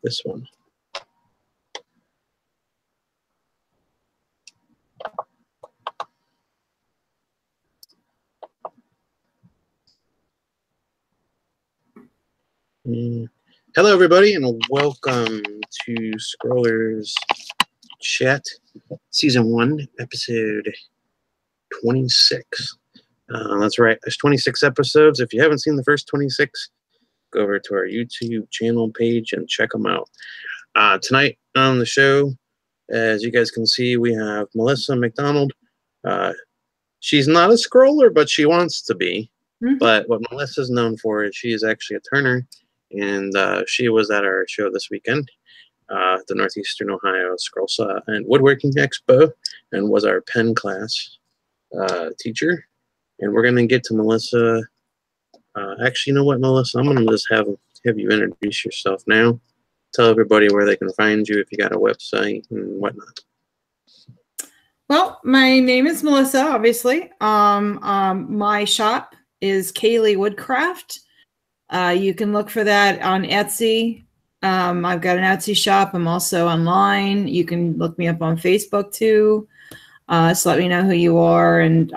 this one. Hello, everybody, and welcome to Scrollers Chat, Season 1, Episode 26. That's right, there's 26 episodes. If you haven't seen the first 26, go over to our YouTube channel page and check them out. Tonight on the show, as you guys can see, we have Mellisa Mcdonald. She's not a scroller, but she wants to be. Mm-hmm. But what Melissa's known for is she is actually a turner, and she was at our show this weekend, the Northeastern Ohio Scroll Saw and Woodworking Expo, and was our pen class teacher. And we're going to get to Mellisa. Actually, you know what, Mellisa? I'm going to just have you introduce yourself now. Tell everybody where they can find you if you got a website and whatnot. Well, my name is Mellisa, obviously. My shop is Kaylee Woodcraft. You can look for that on Etsy. I've got an Etsy shop. I'm also online. You can look me up on Facebook too. So let me know who you are. And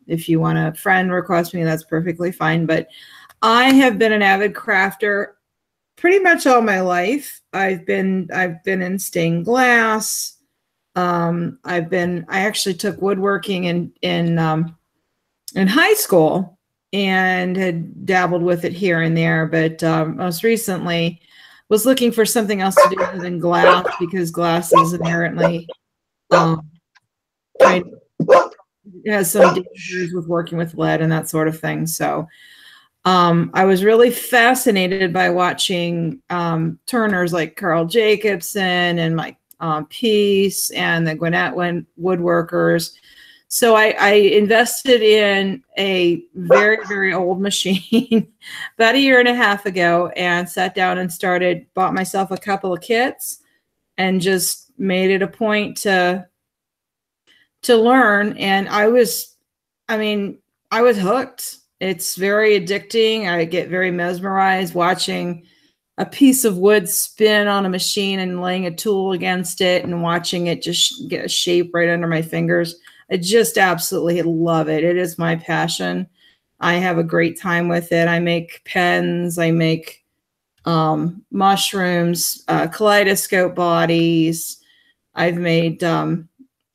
if you want to friend request me, that's perfectly fine. But I have been an avid crafter pretty much all my life. I've been in stained glass. I actually took woodworking in high school and had dabbled with it here and there, but most recently was looking for something else to do other than glass, because glass is inherently it has some dangers with working with lead and that sort of thing. So I was really fascinated by watching turners like Carl Jacobson and Mike Peace and the Gwinnett woodworkers. So I invested in a very, very old machine about a year and a half ago, and sat down and bought myself a couple of kits and just made it a point to learn. And I was hooked. It's very addicting. I get very mesmerized watching a piece of wood spin on a machine and laying a tool against it and watching it just get a shape right under my fingers. I just absolutely love it. It is my passion. I have a great time with it. I make pens. I make mushrooms, kaleidoscope bodies. I've made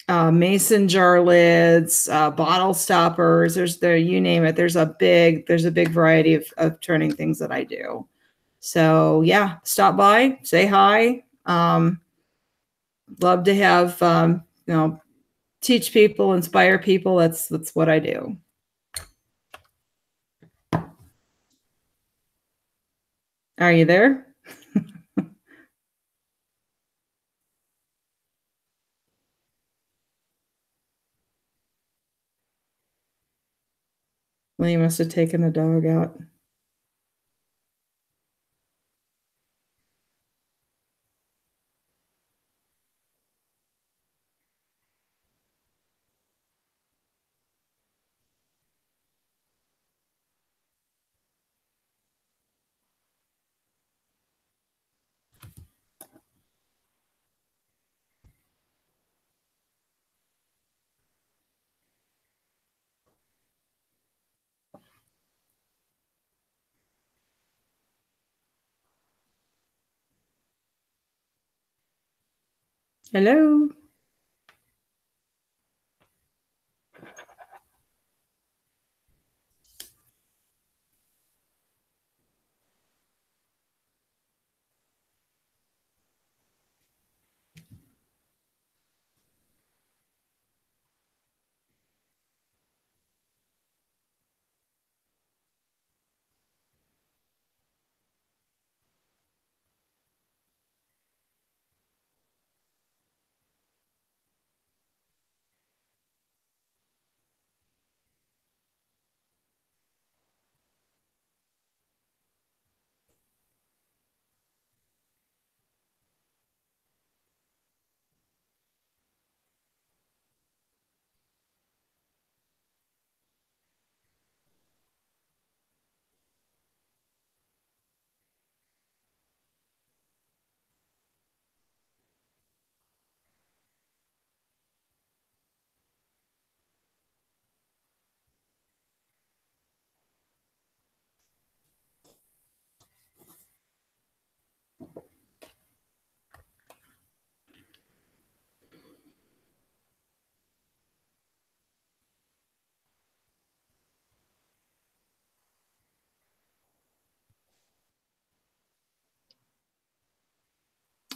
mason jar lids, bottle stoppers. You name it. There's a big variety of turning things that I do. So yeah, stop by, say hi. Love to have, teach people, inspire people. That's what I do. Are you there? Well, you must have taken the dog out. Hello.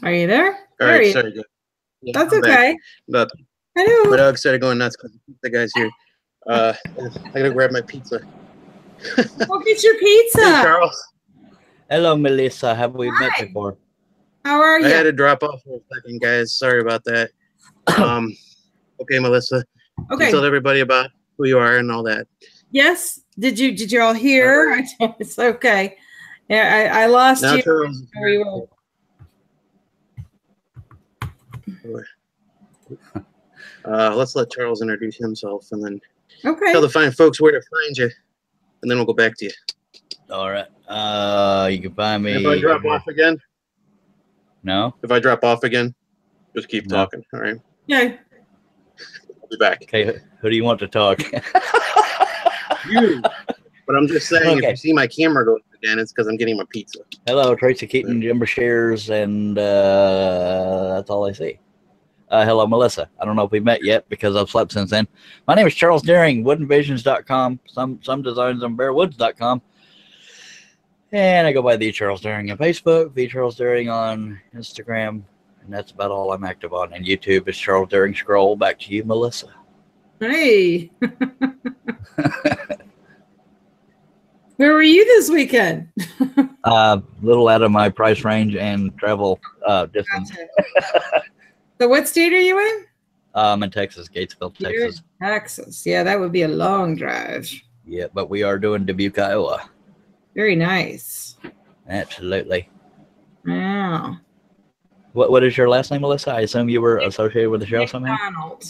Are you there? All there right, you. sorry. Good. Yeah, That's I'm back. okay. But Hello. my dog started going nuts because the guy's here. I gotta grab my pizza. Go get your pizza. Hey, Charles. Hello, Melissa. Have we Hi. met before? How are you? I had to drop off for a second, guys. Sorry about that. Okay, Melissa. Okay. You told everybody about who you are and all that. Yes. Did you all hear? It's okay. Yeah, I lost Now, you. Charles. Where you were. Let's let Charles introduce himself and then Okay. tell the fine folks where to find you, and then we'll go back to you. All right. You can find me. If I drop off again, No. if I drop off again, just keep No. talking. All right. Yeah. I'll be back. Okay. Who do you want to talk? You. But I'm just saying, Okay. if you see my camera go again, it's because I'm getting my pizza. Hello, Tracy Keaton, Jimber Shears, and that's all I see. Hello, Melissa. I don't know if we've met yet because I've slept since then. My name is Charles Deering, woodenvisions.com, some designs on bearwoods.com. And I go by the Charles Deering on Facebook, the Charles Deering on Instagram, and that's about all I'm active on. And YouTube is Charles Deering Scroll. Back to you, Melissa. Hey. Where were you this weekend? Little out of my price range and travel distance. So what state are you in? I'm in Texas, Gatesville, Texas. Texas. Yeah, that would be a long drive. Yeah, but we are doing Dubuque, Iowa. Very nice. Absolutely. Wow. What is your last name, Melissa? I assume you were associated with the show somehow? McDonald.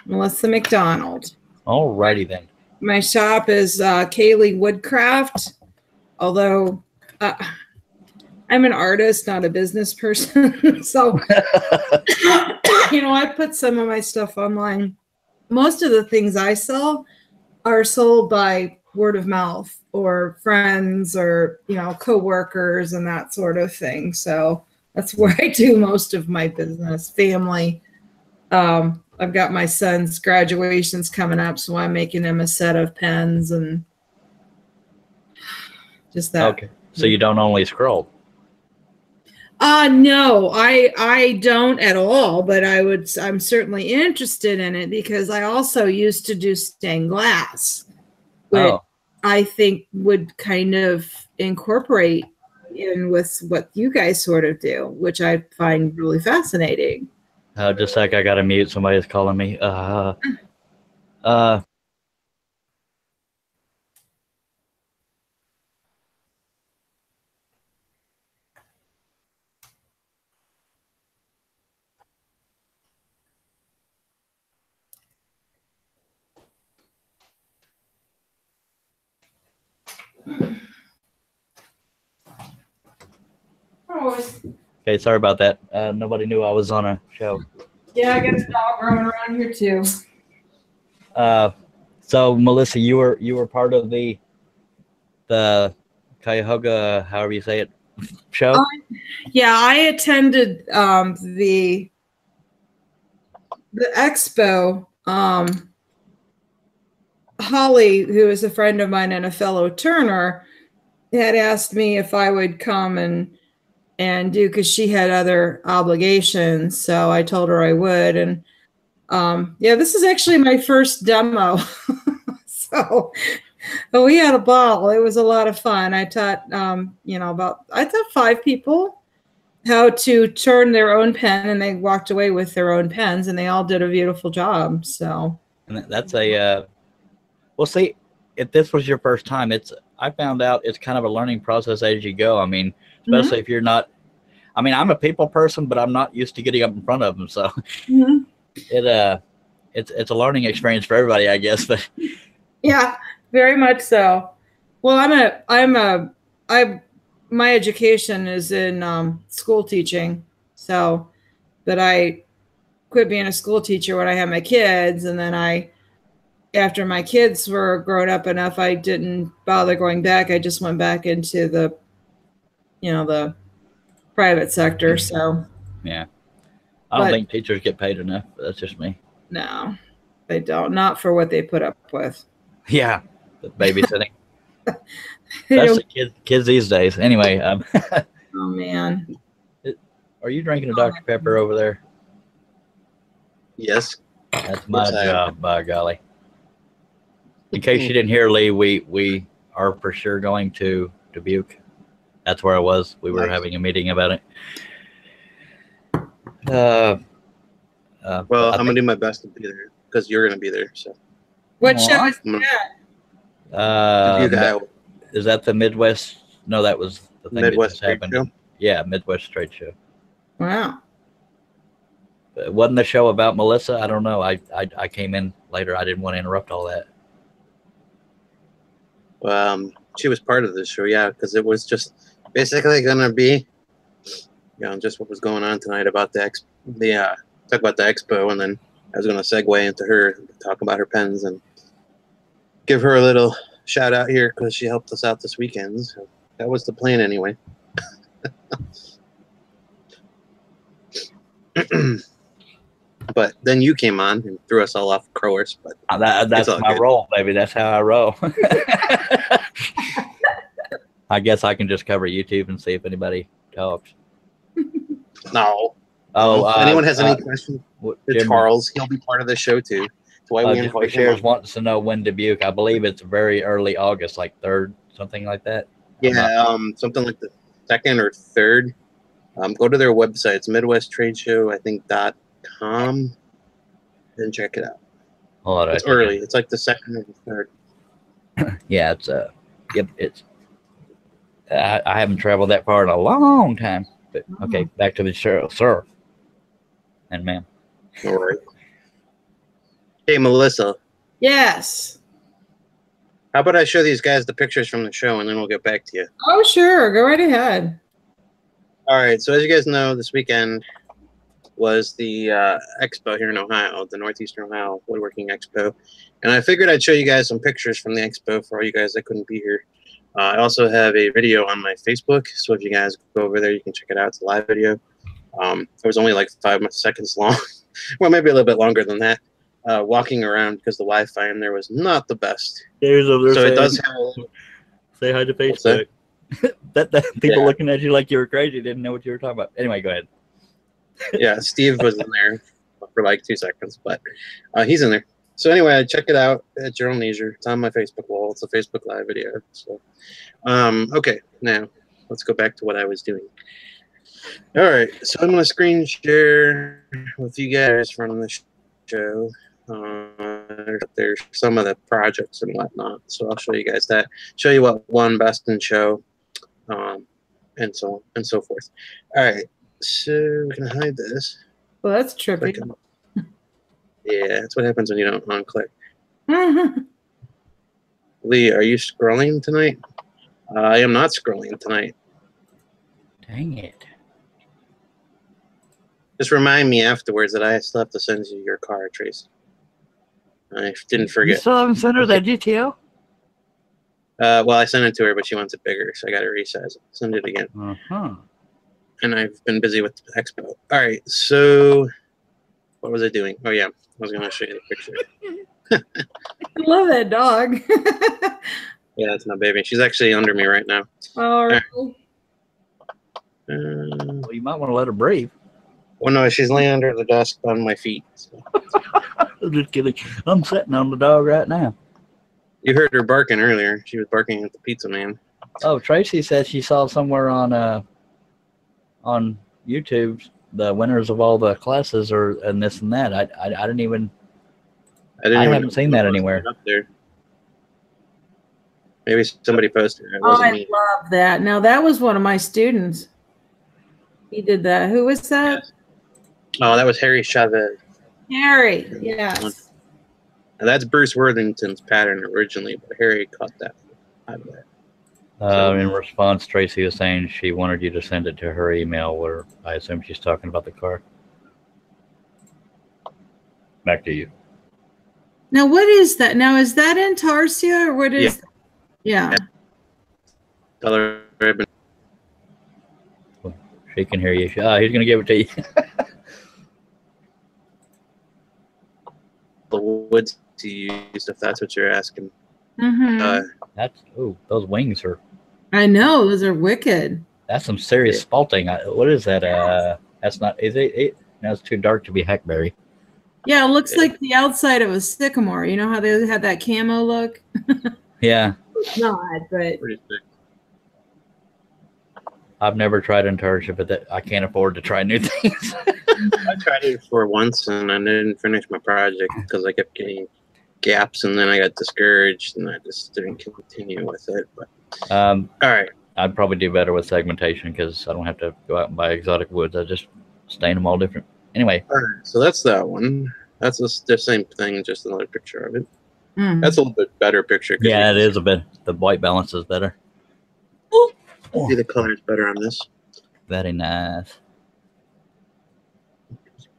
Melissa Mcdonald. All righty then. My shop is Kaylee Woodcraft, although I'm an artist, not a business person. So, I put some of my stuff online. Most of the things I sell are sold by word of mouth or friends or, coworkers and that sort of thing. So that's where I do most of my business, family. I've got my son's graduations coming up, so I'm making him a set of pens and just that. Okay. So you don't only scroll? No, I don't at all, but I'm certainly interested in it because I also used to do stained glass, which I think would kind of incorporate in with what you guys sort of do, which I find really fascinating. Just like I got to mute. Somebody's calling me. Okay, sorry about that. Nobody knew I was on a show. Yeah, I got a dog roaming around here too. So Melissa, you were part of the Cuyahoga, however you say it, show. Yeah, I attended the Expo. Holly, who is a friend of mine and a fellow Turner, had asked me if I would come and do, because she had other obligations. So I told her I would. And yeah, this is actually my first demo. So but we had a ball. It was a lot of fun. I taught, I taught 5 people how to turn their own pen, and they walked away with their own pens, and they all did a beautiful job. So, and that's well, see, if this was your first time, I found out it's kind of a learning process as you go. I mean, especially if you're not, I mean, I'm a people person, but I'm not used to getting up in front of them. So it's a learning experience for everybody, I guess. But yeah, very much so. Well, my education is in school teaching. So, but I quit being a school teacher when I had my kids. And then after my kids were grown up enough, I didn't bother going back. I just went back into the private sector. So yeah, I don't think teachers get paid enough. But that's just me. No, they don't. Not for what they put up with. Yeah, the babysitting. Especially kids these days. Anyway, oh man. Are you drinking a Dr. Pepper over there? Yes. That's my Yes, I am. job, by golly. In case you didn't hear, Lee, we are for sure going to Dubuque. That's where I was. We were Nice. having a meeting about it. Well, I'm gonna do my best to be there because you're gonna be there. So. What show is Mm. that? Dubuque, Iowa. Is that the Midwest? No, that was the thing Midwest that just happened. Trade Show? Yeah, Midwest Trade Show. Wow. But wasn't the show about Melissa? I don't know. I came in later. I didn't want to interrupt all that. She was part of the show, yeah, because it was just basically gonna be, just what was going on tonight about talk about the expo, and then I was gonna segue into her talk about her pens and give her a little shout out here because she helped us out this weekend. So that was the plan anyway. But then you came on and threw us all off course. But that's my role, baby. That's how I roll. I guess I can just cover YouTube and see if anybody talks. No. Oh, if anyone has any questions to Charles, he'll be part of the show too. That's why we invite him. Shares wants to know when Dubuque. I believe it's very early August, like 3rd, something like that. Yeah, something like the 2nd or 3rd. Go to their website. It's Midwest Trade Show, I think .com, and check it out. It's early. It's like the 2nd or the 3rd. Yeah, it's yep. It's. I haven't traveled that far in a long time. But okay, back to the show, sir and ma'am. All right. Hey, Melissa. Yes. How about I show these guys the pictures from the show, and then we'll get back to you. Oh, sure. Go right ahead. All right. So as you guys know, this weekend was the Expo here in Ohio, the Northeastern Ohio Woodworking Expo. And I figured I'd show you guys some pictures from the Expo for all you guys that couldn't be here. I also have a video on my Facebook, so if you guys go over there, you can check it out. It's a live video. It was only like 5 seconds long. Well, maybe a little bit longer than that. Walking around because the Wi-Fi in there was not the best. There's over so there. It does have. Say hi to Facebook. that people looking at you like you were crazy didn't know what you were talking about. Anyway, go ahead. Yeah, Steve was in there for like 2 seconds, but he's in there. So anyway, check it out at your own leisure. It's on my Facebook wall. It's a Facebook Live video. So, okay, now let's go back to what I was doing. All right, so I'm going to screen share with you guys from the show. There's some of the projects and whatnot, so I'll show you guys that. Show you what won Best in Show, and so on and so forth. All right, so we can hide this. Well, that's trippy. Yeah, that's what happens when you don't unclick. Lee, are you scrolling tonight? I am not scrolling tonight. Dang it. Just remind me afterwards that I still have to send you your car, Trace. I didn't forget. You still haven't sent her that GTO? Well, I sent it to her, but she wants it bigger, so I got to resize it. Send it again. And I've been busy with the Expo. All right, so what was I doing? Oh, yeah, I was going to show you the picture. I love that dog. Yeah, that's my baby. She's actually under me right now. All right. Well, you might want to let her breathe. Well, no, she's laying under the desk on my feet. So. I'm just kidding. I'm sitting on the dog right now. You heard her barking earlier. She was barking at the pizza man. Oh, Tracy said she saw somewhere on YouTube the winners of all the classes and this and that. I didn't even. I haven't seen that anywhere. Up there. Maybe somebody posted it. I love that. Now that was one of my students. He did that. Who was that? Yes. Oh, that was Harry Chavez. Harry, yes. And that's Bruce Worthington's pattern originally, but Harry caught that. In response, Tracy was saying she wanted you to send it to her email, where I assume she's talking about the car. Back to you. Now, what is that? Now, is that Intarsia or what is? Yeah. Color ribbon. She can hear you. He's going to give it to you. The woods you used, if that's what you're asking. That's those wings are. I know, those are wicked. That's some serious spalting. What is that? That's not. Is it? No, it's too dark to be hackberry. Yeah, it looks like the outside of a sycamore. You know how they had that camo look? Yeah. It's not, but Pretty thick. I've never tried Intarsia, but I can't afford to try new things. I tried it for once and I didn't finish my project because I kept getting gaps and then I got discouraged and I just didn't continue with it. But all right. I'd probably do better with segmentation because I don't have to go out and buy exotic woods. I just stain them all different. Anyway. All right, so that's that one. That's the same thing, just another picture of it. That's a little bit better picture. Yeah, it is a bit. The white balance is better. See the colors better on this. Very nice.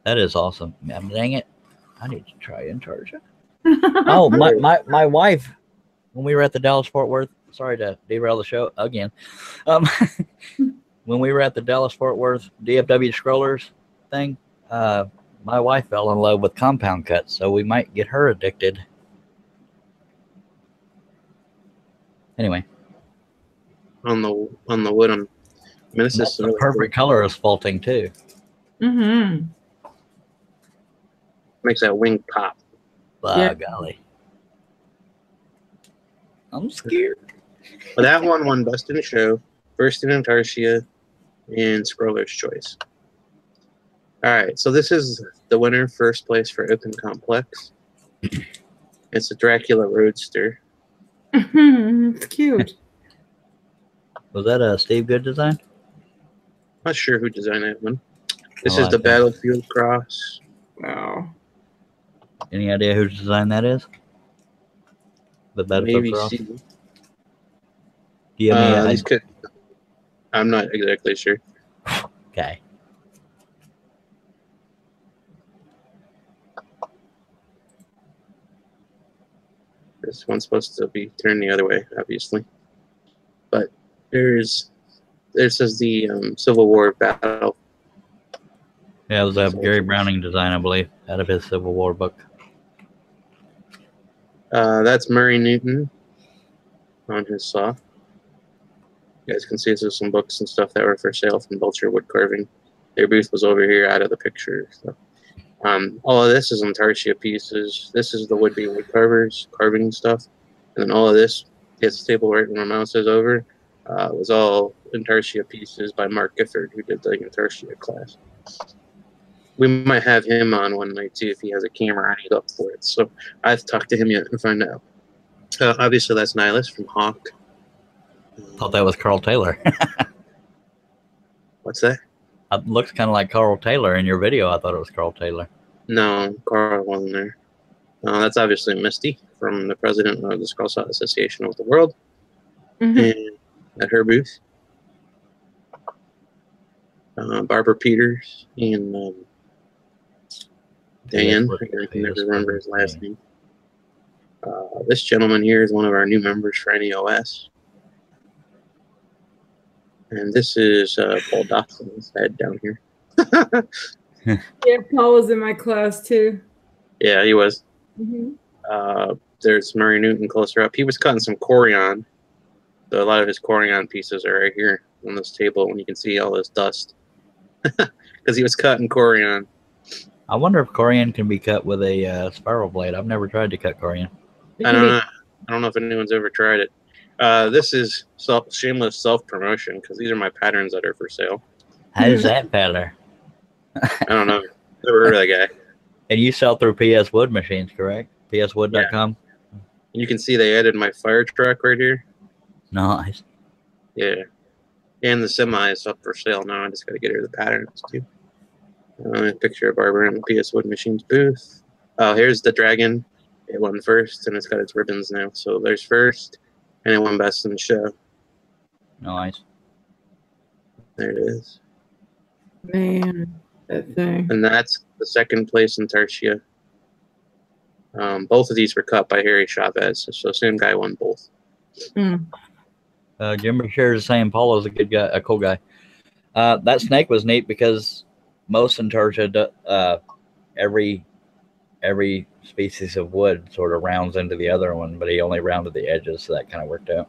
That is awesome. Dang it. I need to try Intarsia. Oh, my wife, when we were at the Dallas-Fort Worth, sorry to derail the show again. When we were at the Dallas-Fort Worth DFW Scrollers thing, my wife fell in love with compound cuts, so we might get her addicted. Anyway. On the wood, this is the perfect color is faulting too. Mm-hmm. Makes that wing pop. By golly. I'm scared. But that one won Best in Show, First in Intarsia, and Scroller's Choice. All right, so this is the winner, first place for Open Complex. It's a Dracula Roadster. It's cute. Was that a Steve Good design? Not sure who designed that one. This is the Battlefield Cross. Wow. Any idea whose design that is? The Battlefield Cross? C. Do you have any I'm not exactly sure. Okay. This one's supposed to be turned the other way, obviously. But this is the Civil War battle. Yeah, it was a Gary Browning design, I believe, out of his Civil War book. That's Murray Newton on his saw. You guys can see this is some books and stuff that were for sale from Belcher Wood Carving. Their booth was over here out of the picture. So. All of this is Intarsia pieces. This is the would-be wood carvers, carving stuff. And then all of this, his table right where my mouse is over, was all Intarsia pieces by Mark Gifford, who did the Intarsia class. We might have him on one night, too, if he has a camera and he's up for it. So I have to talk to him yet and find out. Obviously, that's Nihilus from Hawk. Thought that was Carl Taylor. What's that? It looks kind of like Carl Taylor in your video. I thought it was Carl Taylor. No, Carl wasn't there. That's obviously Misty from the president of the Skull Saw Association of the World. And at her booth. Barbara Peters and Dan. I can never remember his last name. This gentleman here is one of our new members for NEOS. And this is Paul Dotson's head down here. Yeah, Paul was in my class too. Yeah, he was. There's Murray Newton closer up. He was cutting some Corian. So a lot of his Corian pieces are right here on this table, and you can see all this dust. Because he was cutting Corian. I wonder if Corian can be cut with a spiral blade. I've never tried to cut Corian. I don't know. I don't know if anyone's ever tried it. This is shameless self-promotion because these are my patterns that are for sale. How does that pattern? I don't know. Never heard of that guy. And you sell through PS Wood machines, correct? PSwood.com? Yeah. You can see they added my fire truck right here. Nice. Yeah. And the semi is up for sale now. I just got to get her the patterns too. A picture of Barbara in the PS Wood Machines booth. Oh, here's the dragon. It won first, and it's got its ribbons now. So there's first, and it won best in the show. Nice. There it is. Man, that thing. And that's the second place in Intarsia. Both of these were cut by Harry Chavez, so same guy won both. Jimmy shares saying Paulo's a good guy, a cool guy. That snake was neat because most Intarsia, every species of wood sort of rounds into the other one, but he only rounded the edges, so that kind of worked out.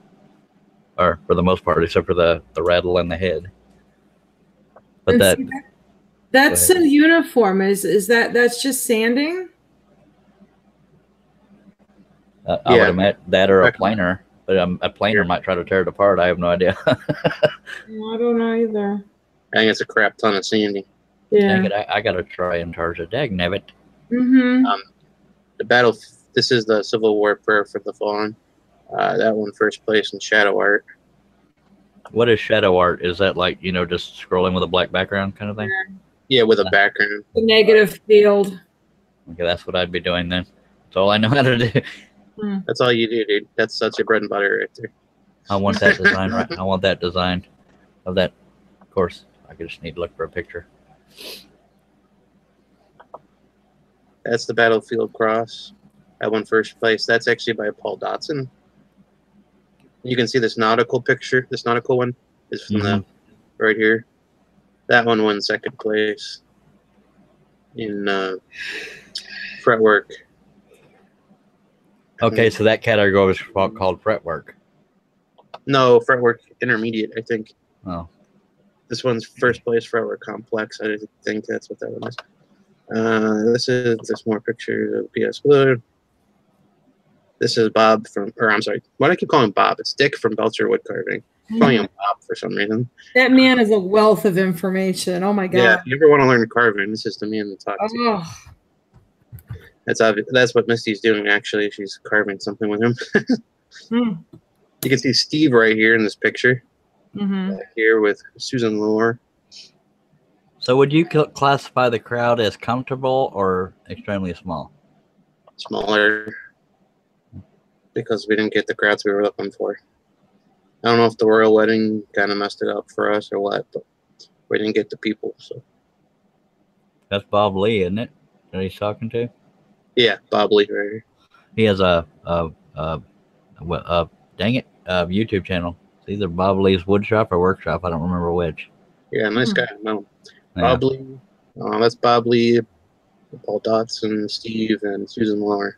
Or for the most part, except for the rattle and the head. But That's a uniform. Is that's just sanding? I would imagine that or a planer, but a planer might try to tear it apart. I have no idea. I don't know either. I think it's a crap ton of sanding. Yeah. Dang it, I gotta try and charge it. Dagnabbit. Mm-hmm. The battle. This is the Civil War Prayer for the Fallen. That one first place in shadow art. What is shadow art? Is that like, you know, just scrolling with a black background kind of thing? Yeah, with a background. The negative field. Okay, that's what I'd be doing then. That's all I know how to do. That's all you do, dude. That's your bread and butter right there. I want that design right. I want that design of that. Of course, I just need to look for a picture. That's the Battlefield Cross. That one first place. That's actually by Paul Dotson. You can see this nautical picture. This nautical one is from the right here. That one won second place in fretwork. Okay, so that category was called fretwork. No, fretwork intermediate, I think. Oh. This one's first place fretwork complex. I think that's what that one is. There's more pictures of PS Blue. This is Bob from, or I'm sorry, why do I keep calling him Bob? It's Dick from Belcher Wood Carving. I'm calling him Bob for some reason. That man is a wealth of information. Oh my God. Yeah, if you ever want to learn carving, this is the man to talk to. Oh. That's obvious. That's what Misty's doing, actually. She's carving something with him. You can see Steve right here in this picture. Back here with Susan Lore. So would you classify the crowd as comfortable or extremely small? Smaller. Because we didn't get the crowds we were looking for. I don't know if the royal wedding kind of messed it up for us or what, but we didn't get the people. So that's Bob Lee, isn't it? That he's talking to? Yeah, Bob Lee right here. He has a dang it, YouTube channel. It's either Bob Lee's Wood Shop or Workshop. I don't remember which. Yeah, nice guy. No, Yeah. Bob Lee. That's Bob Lee, Paul Dotson, Steve, and Susan Lore.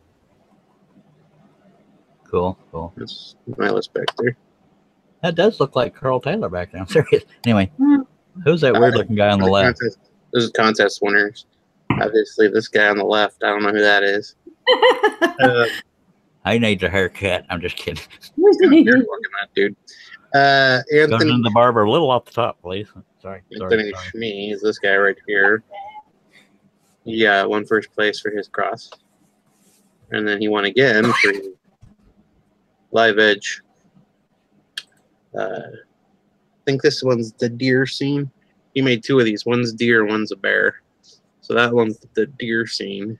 Cool, cool. That's my list back there. That does look like Carl Taylor back there. I'm serious. Anyway, who's that weird-looking guy on the left? This is contest winners. Obviously, this guy on the left, I don't know who that is. I need a haircut. I'm just kidding. You're working that, dude. Anthony, Goes in the barber a little off the top, please. Sorry. Anthony Schmee is this guy right here. He won first place for his cross. And then he won again for Live Edge. I think this one's the deer scene. He made two of these. One's deer, one's a bear. So that one's the deer scene.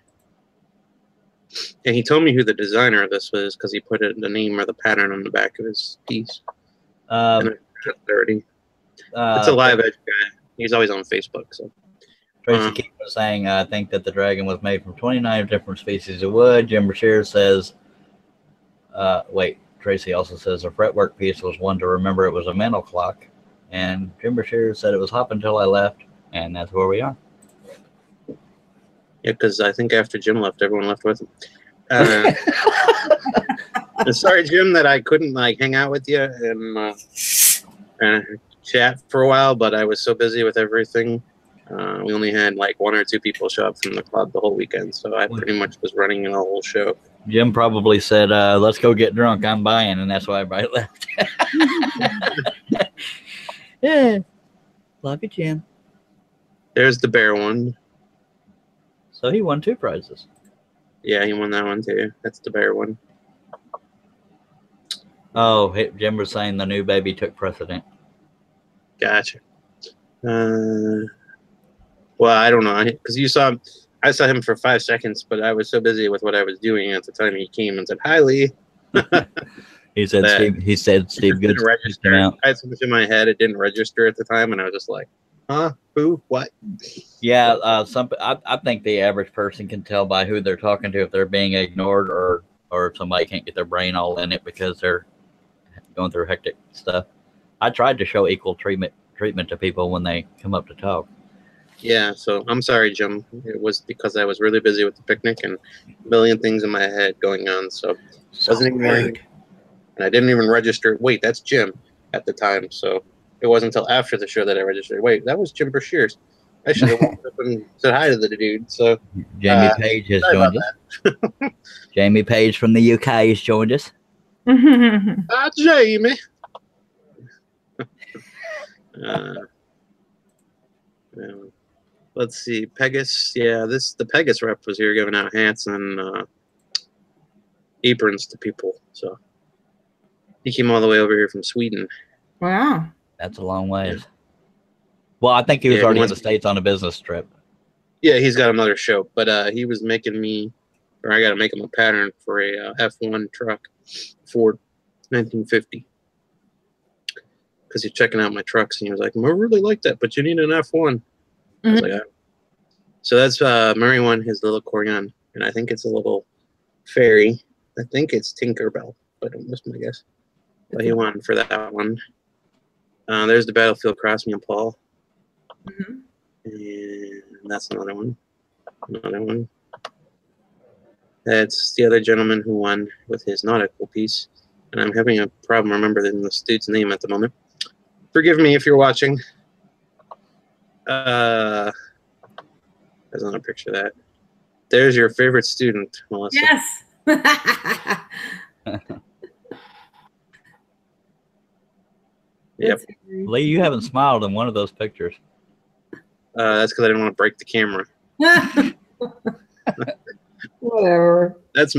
And he told me who the designer of this was because he put the name or the pattern on the back of his piece. It's a Live Edge guy. He's always on Facebook. So Tracy Keith was saying, I think that the dragon was made from 29 different species of wood. Jim Brashear says, Tracy also says a fretwork piece was one to remember it was a mental clock. And Jim Brashear said it was hop until I left. And that's where we are. Yeah, because I think after Jim left, everyone left with him. Sorry, Jim, that I couldn't hang out with you and chat for a while, but I was so busy with everything. We only had one or two people show up from the club the whole weekend, so I pretty much was running the whole show. Jim probably said, let's go get drunk. I'm buying, and that's why everybody left. Yeah. Love you, Jim. There's the bear one. So he won 2 prizes. Yeah, he won that one too. That's the bear one. Oh, Jim was saying the new baby took precedent. Gotcha. Well, I don't know, because I saw him for 5 seconds, but I was so busy with what I was doing at the time he came and said, "Hi, Lee." He said Steve Good. I had so much in my head it didn't register at the time, and I was just like, "Huh? Who? What?" Yeah, I think the average person can tell by who they're talking to if they're being ignored or if somebody can't get their brain all in it because they're going through hectic stuff. I tried to show equal treatment to people when they come up to talk. Yeah, so I'm sorry, Jim. It was because I was really busy with the picnic and a million things in my head going on, so wasn't even rude. And I didn't even register. Wait, that's Jim at the time, so it wasn't until after the show that I registered. Wait, that was Jim Brashear's. I should have walked up and said hi to the dude. So Jamie Page has joined us. Jamie Page from the UK has joined us. Jamie. Let's see, Pegasus. Yeah, the Pegasus rep was here giving out hats and aprons to people. So he came all the way over here from Sweden. Wow, that's a long ways. Yeah. Well, I think he was already in the States on a business trip. Yeah, he's got another show, but he was making me, or I got to make him a pattern for a F1 truck, Ford 1950. Because he's checking out my trucks, and he was like, "I really like that, but you need an F1." I was like, so that's Murray won his little accordion, and I think it's a little fairy. I think it's Tinkerbell, but that's my guess. But he won for that one. There's the Battlefield Cross, me and Paul. And that's another one. Another one. That's the other gentleman who won with his nautical piece. And I'm having a problem remembering this dude's name at the moment. Forgive me if you're watching. There's another picture of that. There's your favorite student, Mellisa. Yes. Yep. Lee, you haven't smiled in one of those pictures. That's because I didn't want to break the camera. Whatever. That's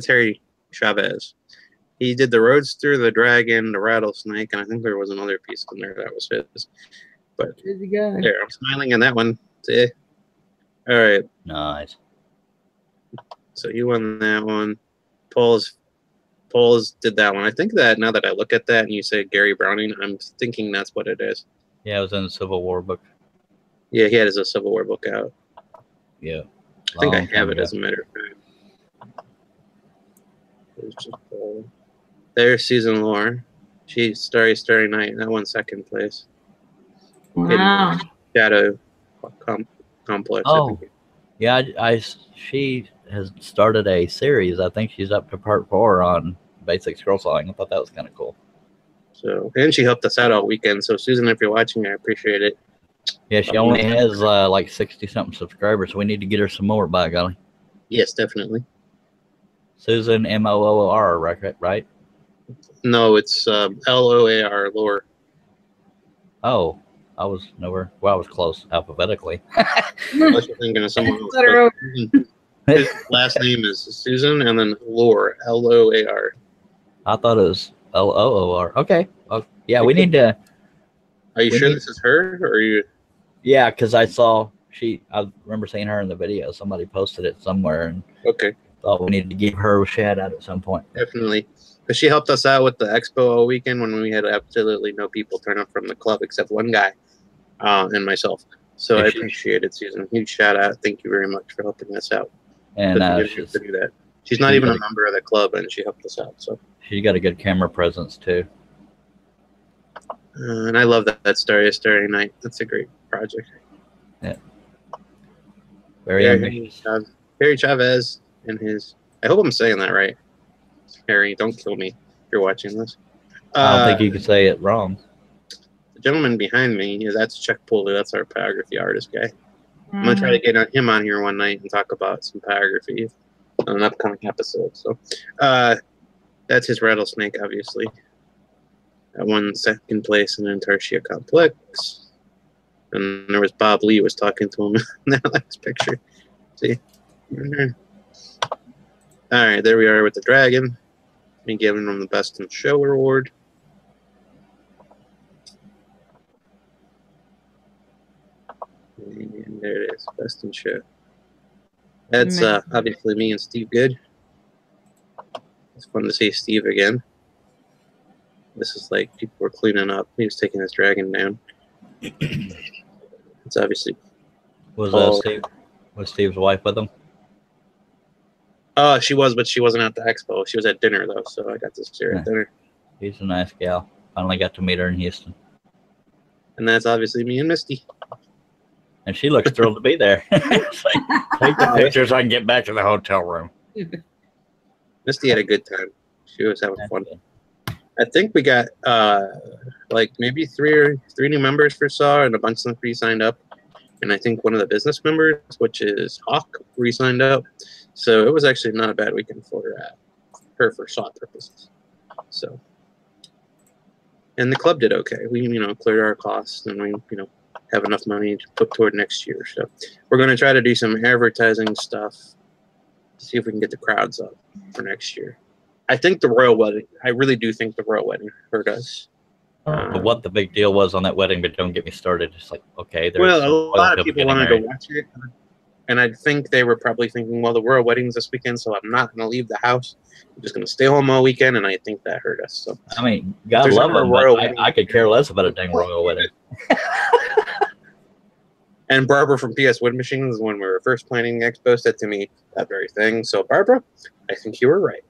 Harry Chavez. He did the Roadster, the Dragon, the Rattlesnake, and I think there was another piece in there that was his. But there, I'm smiling on that one. See? All right. Nice. So he won that one. Paul's did that one. I think that now that I look at that and you say Gary Browning, I'm thinking that's what it is. Yeah, it was in the Civil War book. Yeah, he had his Civil War book out. Yeah. I think I have it as a matter of fact. There's Susan Lore. She's Starry Night. That won second place. Wow. Shadow Complex. Oh, yeah. She has started a series. I think she's up to part 4 on basic scroll sawing. I thought that was kind of cool. So, and she helped us out all weekend. So, Susan, if you're watching, I appreciate it. Yeah, she only has like 60-something subscribers, so we need to get her some more, by golly. Yes, definitely. Susan Moor, right? No, it's Loar, Lore. Oh, I was nowhere. Well, I was close alphabetically. Unless you're thinking of someone else. His last name is Susan, and then Lore, Loar. I thought it was Loor. Okay. Well, yeah, we need to. Are you sure this is her, or are you? Yeah, because I remember seeing her in the video. Somebody posted it somewhere, and thought we needed to give her a shout out at some point. Definitely, because she helped us out with the Expo all weekend when we had absolutely no people turn up from the club except one guy, and myself. So I appreciate it, Susan. Huge shout out. Thank you very much for helping us out. And to do that. She's not even a member of the club, and she helped us out. So she got a good camera presence too. And I love that Starry Night. That's a great project. Yeah. Very ambitious. Harry Chavez and his. I hope I'm saying that right. Harry, don't kill me if you're watching this. I don't think you can say it wrong. The gentleman behind me, that's Chuck Pulley. That's our pyrography artist guy. I'm going to try to get him on here one night and talk about some pyrography on an upcoming episode. So that's his Rattlesnake, obviously. That won second place in Antarctica Complex. And there was Bob Lee was talking to him in that last picture. See? All right, there we are with the Dragon. Me giving him the Best in Show award. And there it is, Best in Show. That's obviously me and Steve Good. It's fun to see Steve again. This is like people were cleaning up. He was taking his dragon down. It's obviously. Was Steve's wife with him? She was, but she wasn't at the expo. She was at dinner though, so I got to see her at dinner. She's a nice gal. Finally got to meet her in Houston. And that's obviously me and Misty. And she looks thrilled to be there. It's like, take the pictures so I can get back to the hotel room. Misty had a good time. She was having fun. I think we got like maybe three new members for SAW, and a bunch of them re-signed up. And I think one of the business members, which is Hawk, re-signed up. So it was actually not a bad weekend for her for SAW purposes. So, and the club did okay. We cleared our costs, and we have enough money to put toward next year. So we're going to try to do some advertising stuff to see if we can get the crowds up for next year. I think the royal wedding. I really do think the royal wedding hurt us. What the big deal was on that wedding, but don't get me started. It's like, okay, there's well, a lot of people wanted married. to watch it, and I think they were probably thinking, well, the royal wedding's this weekend, so I'm not going to leave the house. I'm just going to stay home all weekend, and I think that hurt us. So I mean, God love them, but I could care less about a dang royal wedding. And Barbara from PS Wood Machines, when we were first planning the expo, said to me that very thing. So, Barbara, I think you were right.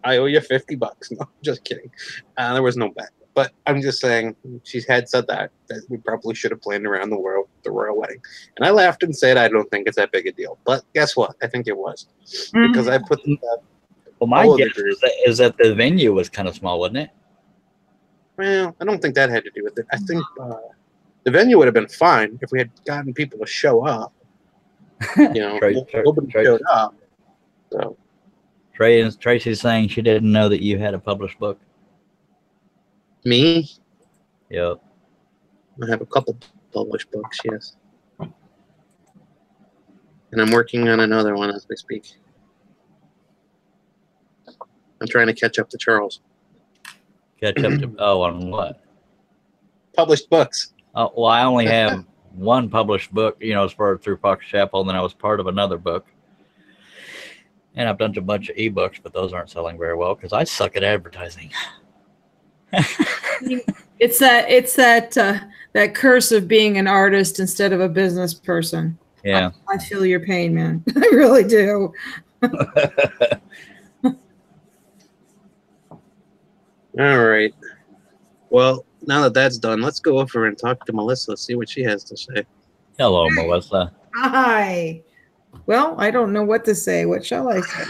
I owe you $50. No, just kidding. There was no bet. But I'm just saying, she had said that we probably should have planned around the royal wedding. And I laughed and said, I don't think it's that big a deal. But guess what? I think it was. Because I put that. Well, my guess is that the venue was kind of small, wasn't it? Well, I don't think that had to do with it. I think the venue would have been fine if we had gotten people to show up. Nobody showed up. So Tracy's saying she didn't know that you had a published book. Me? Yep. I have a couple published books, yes. And I'm working on another one as we speak. I'm trying to catch up to Charles. Catch up to on what? Published books. Oh, well, I only have one published book, as far through Fox Chapel, and then I was part of another book. And I've done a bunch of ebooks, but those aren't selling very well because I suck at advertising. It's that curse of being an artist instead of a business person. Yeah. I feel your pain, man. I really do. All right. Well, now that that's done, let's go over and talk to Melissa, see what she has to say. Hello, Melissa. Hi. Well, I don't know what to say. What shall I say?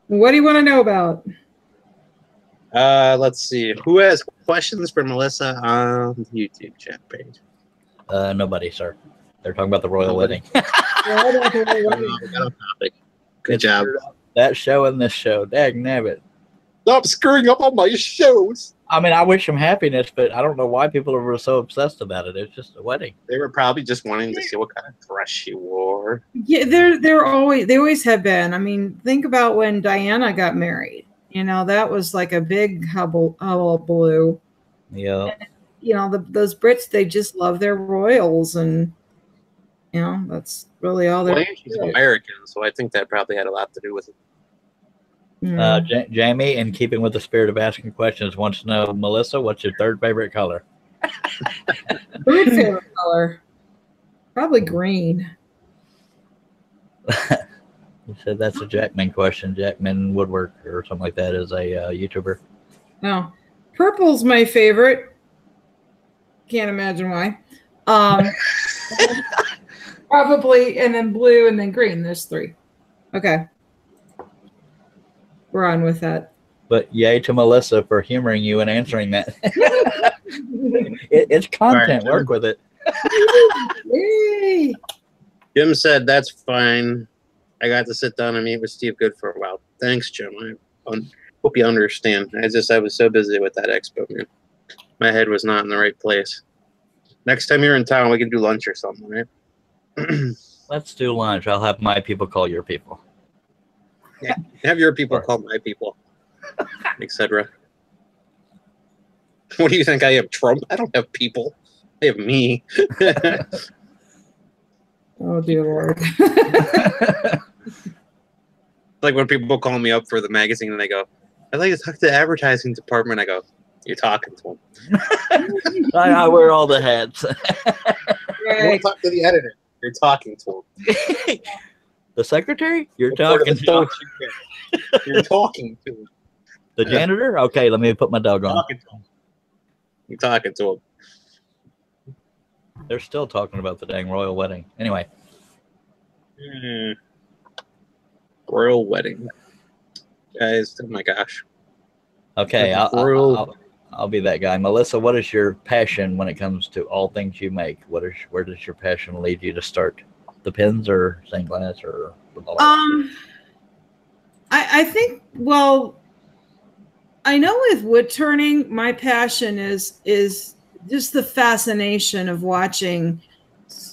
What do you want to know about? Let's see. Who has questions for Melissa on the YouTube chat page? Nobody, sir. They're talking about the royal wedding. Good job. That show and this show. Dag nabbit. Stop screwing up on my shows. I mean, I wish them happiness, but I don't know why people are so obsessed about it. It's just a wedding. They were probably just wanting to see what kind of dress she wore. Yeah, they always have been. I mean, think about when Diana got married. That was like a big hullabaloo. Yeah. And, those Brits, they just love their royals, and that's really all they're. She's American, so I think that probably had a lot to do with it. Jamie, in keeping with the spirit of asking questions, wants to know, Melissa, what's your third favorite color? Third favorite color? Probably green. You said that's a Jackman question. Jackman Woodwork or something like that is a YouTuber. No. Purple's my favorite. Can't imagine why. Probably, and then blue, and then green. There's three. Okay. We're on with that. But yay to Melissa for humoring you and answering that. It's content. Right. Work with it. Yay. Jim said, that's fine. I got to sit down and meet with Steve Good for a while. Thanks, Jim. I hope you understand. I was so busy with that expo, man. My head was not in the right place. Next time you're in town, we can do lunch or something, right? Let's do lunch. I'll have my people call your people. Yeah, have your people call my people, etc. What do you think I am, Trump? I don't have people. I have me. Oh, dear Lord. Like when people call me up for the magazine and they go, I'd like to talk to the advertising department. I go, you're talking to them. I wear all the hats. Right. You want to talk to the editor. You're talking to him. The secretary? You're talking to him. You're talking to him. The janitor? Okay, let me put my dog on. You're talking to him. They're still talking about the dang royal wedding. Anyway. royal wedding. Guys, oh my gosh. Okay, I'll be that guy. Melissa, what is your passion when it comes to all things you make? Where does your passion lead you to start? The pins or stained glass or I think, well, I know with wood turning, my passion is just the fascination of watching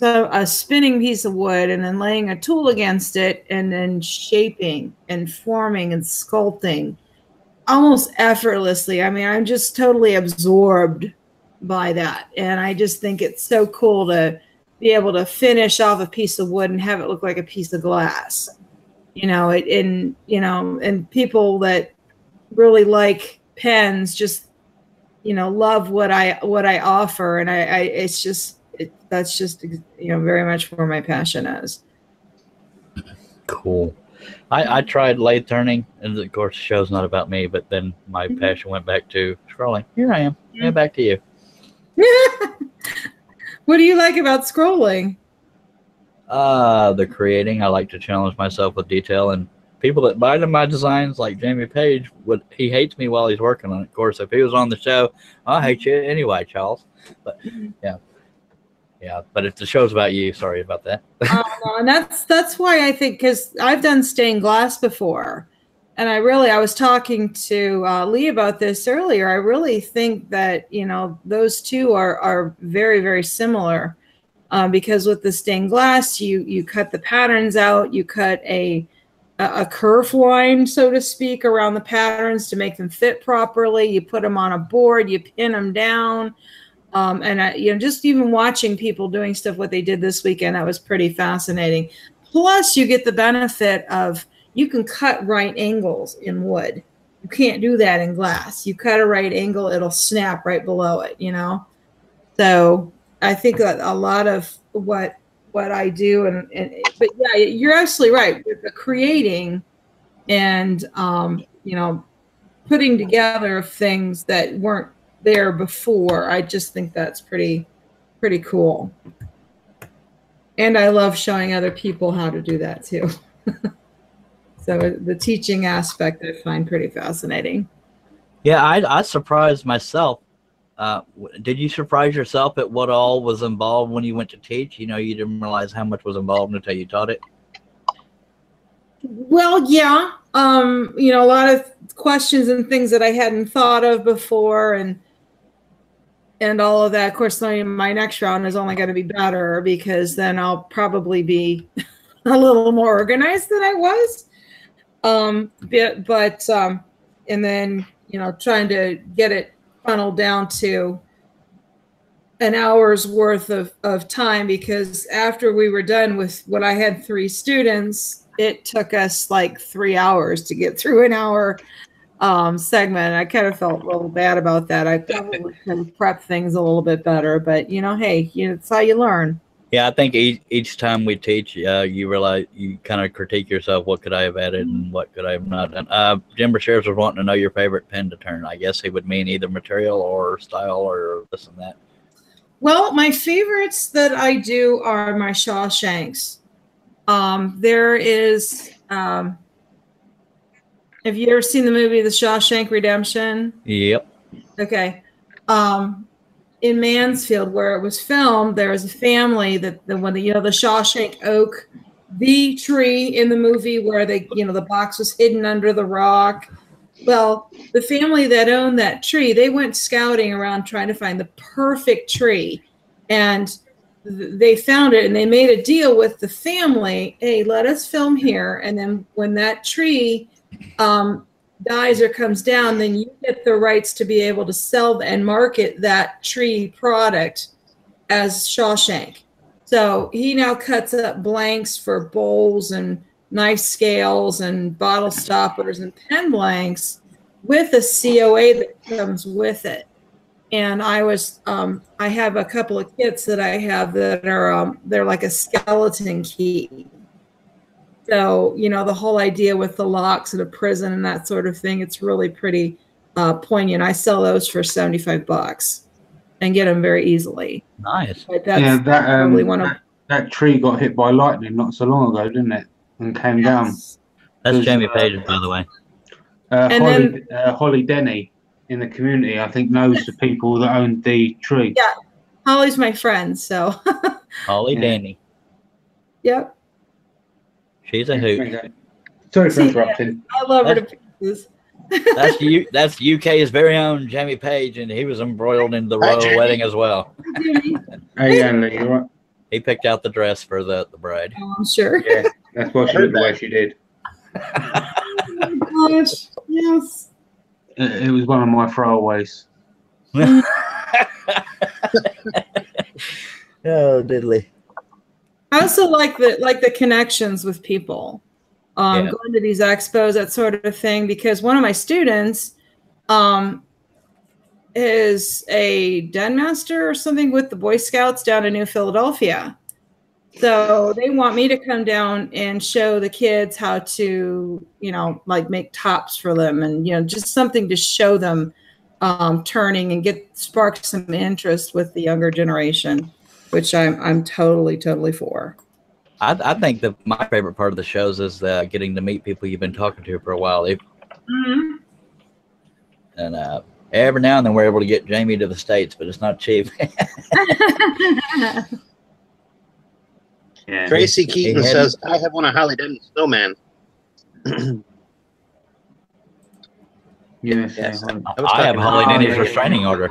a spinning piece of wood and then laying a tool against it and then shaping and forming and sculpting almost effortlessly. I mean, I'm just totally absorbed by that. And I just think it's so cool to be able to finish off a piece of wood and have it look like a piece of glass. You know, and people that really like pens just, love what I offer. And that's just, very much where my passion is. Cool. I tried lathe turning, and of course, the show's not about me, but then my passion went back to scrolling. Here I am. Yeah, back to you. What do you like about scrolling? The creating. I like to challenge myself with detail, and people that buy my designs, like Jamie Page, he hates me while he's working on it. Of course, if he was on the show, I hate you anyway, Charles. But yeah. But if the show's about you, sorry about that. No, and that's why I think, because I've done stained glass before, and I was talking to Lee about this earlier. I really think that those two are very, very similar, because with the stained glass, you cut the patterns out, you cut a curve line, so to speak, around the patterns to make them fit properly. You put them on a board, you pin them down. And just even watching people doing stuff, what they did this weekend, that was pretty fascinating. Plus, you get the benefit of you can cut right angles in wood. You can't do that in glass. You cut a right angle, it'll snap right below it, So I think that a lot of what I do, but yeah, you're absolutely right with the creating and putting together of things that weren't there before. I just think that's pretty cool. And I love showing other people how to do that too. So the teaching aspect I find pretty fascinating. Yeah, I surprised myself. Did you surprise yourself at what all was involved when you went to teach? You didn't realize how much was involved until you taught it. Well, yeah. A lot of questions and things that I hadn't thought of before, and all of that. Of course, my next round is only going to be better, because then I'll probably be a little more organized than I was. And then, trying to get it funneled down to an hour's worth of time, because after we were done with what I had 3 students, it took us like 3 hours to get through an hour segment. I kind of felt a little bad about that. I probably could have prepped things a little bit better, but hey, it's how you learn. Yeah, I think each time we teach, you realize, you kind of critique yourself. What could I have added and what could I have not done? Jim Sheriff was wanting to know your favorite pen to turn. I guess he would mean either material or style or this and that. Well, my favorites that I do are my Shawshanks. There is. Have you ever seen the movie The Shawshank Redemption? Yep. Okay. In Mansfield, where it was filmed, there was a family that the Shawshank Oak, the tree in the movie where the box was hidden under the rock. Well, the family that owned that tree, they went scouting around trying to find the perfect tree, and they found it, and they made a deal with the family. Hey, let us film here, and then when that tree dies or comes down, then you get the rights to be able to sell and market that tree product as Shawshank. So he now cuts up blanks for bowls and knife scales and bottle stoppers and pen blanks with a COA that comes with it. And I have a couple of kits that I have that are they're like a skeleton key. So, the whole idea with the locks and a prison and that sort of thing, it's really pretty poignant. I sell those for $75 and get them very easily. Nice. But that's probably one of that tree got hit by lightning not so long ago, didn't it? And came down. That's Jamie Page, by the way. Holly Denny in the community, I think, knows the people that own the tree. Yeah, Holly's my friend, so. Holly Denny. Yep. She's a hoot. Sorry for interrupting. I love her to pieces. That's UK's very own Jamie Page, and he was embroiled in the royal wedding as well. Hey, Anna, you're right. He picked out the dress for the bride. Oh, I'm sure. Yeah, that's why she looked the way she did. Oh my gosh, yes. It was one of my throwaways. Oh, diddly. I also like the connections with people. Going to these expos, that sort of thing, because one of my students is a den master or something with the Boy Scouts down in New Philadelphia. So they want me to come down and show the kids how to, like make tops for them, and just something to show them turning and spark some interest with the younger generation, which I'm totally for. I think that my favorite part of the shows is getting to meet people you've been talking to for a while. Mm-hmm. And every now and then we're able to get Jamie to the States, but it's not cheap. Yeah. Tracy Keaton says, I have one of Holly Denny's snowman. Yes. I have Holly Denny's restraining order.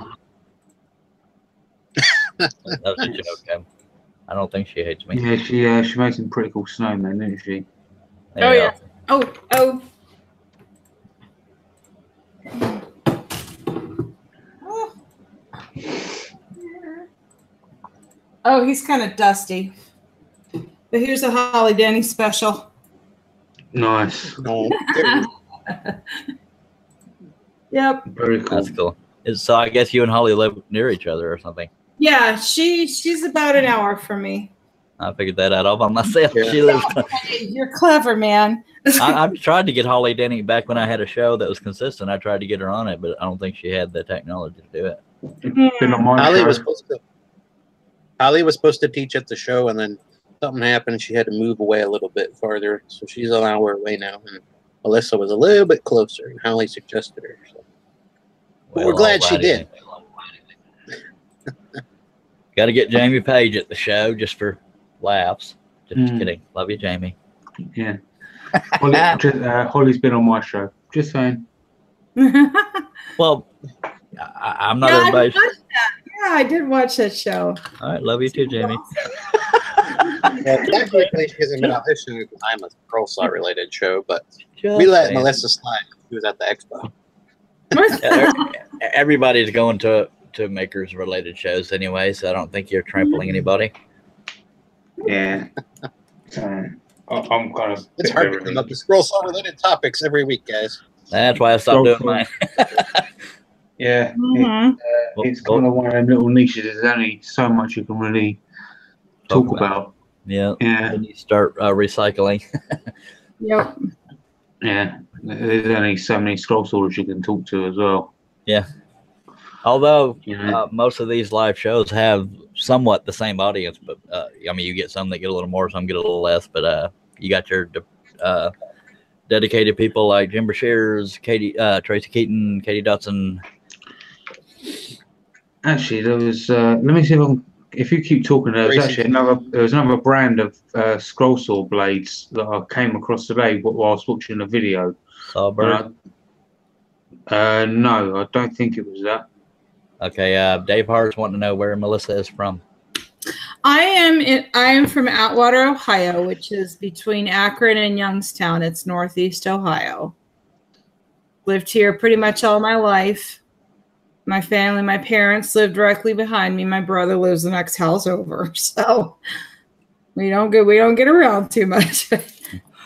That was a joke, Kevin. I don't think she hates me. Yeah, she makes some pretty cool snowmen, doesn't she? Yeah. Oh. Oh, he's kind of dusty. But here's a Holly Denny special. Nice. Yep. Very cool. That's cool. So I guess you and Holly live near each other or something. Yeah, she's about an hour from me. I figured that out all by myself. Yeah. She lives. Hey, you're clever, man. I've tried to get Holly Denny back when I had a show that was consistent. I tried to get her on it, but I don't think she had the technology to do it. It's been on my show. Holly was supposed to teach at the show, and then something happened. She had to move away a little bit farther, so she's an hour away now. And Melissa was a little bit closer, and Holly suggested her. So. Well, we're glad she did. Got to get Jamie Page at the show just for laughs. Just kidding. Love you, Jamie. Yeah. Holly's been on my show. Just saying. Well, I'm not everybody. Yeah, I did watch that show. All right, love you too, Jamie. Technically, she hasn't been on this show. I'm a Girl Saw related show, but we let Melissa slide. She was at the expo. Everybody's going to makers related shows anyway, so I don't think you're trampling anybody. Yeah. I'm kind of. It's hard to come up with Girl Saw related topics every week, guys. That's why I stopped doing mine. Yeah. Mm-hmm. It's kind of one of them little niches. There's only so much you can really talk about. Yeah. Yeah. When you start recycling. Yep. Yeah. There's only so many scroll sorters you can talk to as well. Yeah. Although most of these live shows have somewhat the same audience, but I mean, you get some that get a little more, some get a little less. But you got your dedicated people like Jim Brashears, Tracy Keaton, Katie Dotson. Actually, there was. Let me see if you keep talking. There was actually another brand of scroll saw blades that I came across today while I was watching a video. Sawbird? No, I don't think it was that. Okay, Dave Hart's wanting to know where Melissa is from. I am from Atwater, Ohio, which is between Akron and Youngstown. It's Northeast Ohio. Lived here pretty much all my life. My family, my parents live directly behind me. My brother lives the next house over, so we don't get around too much.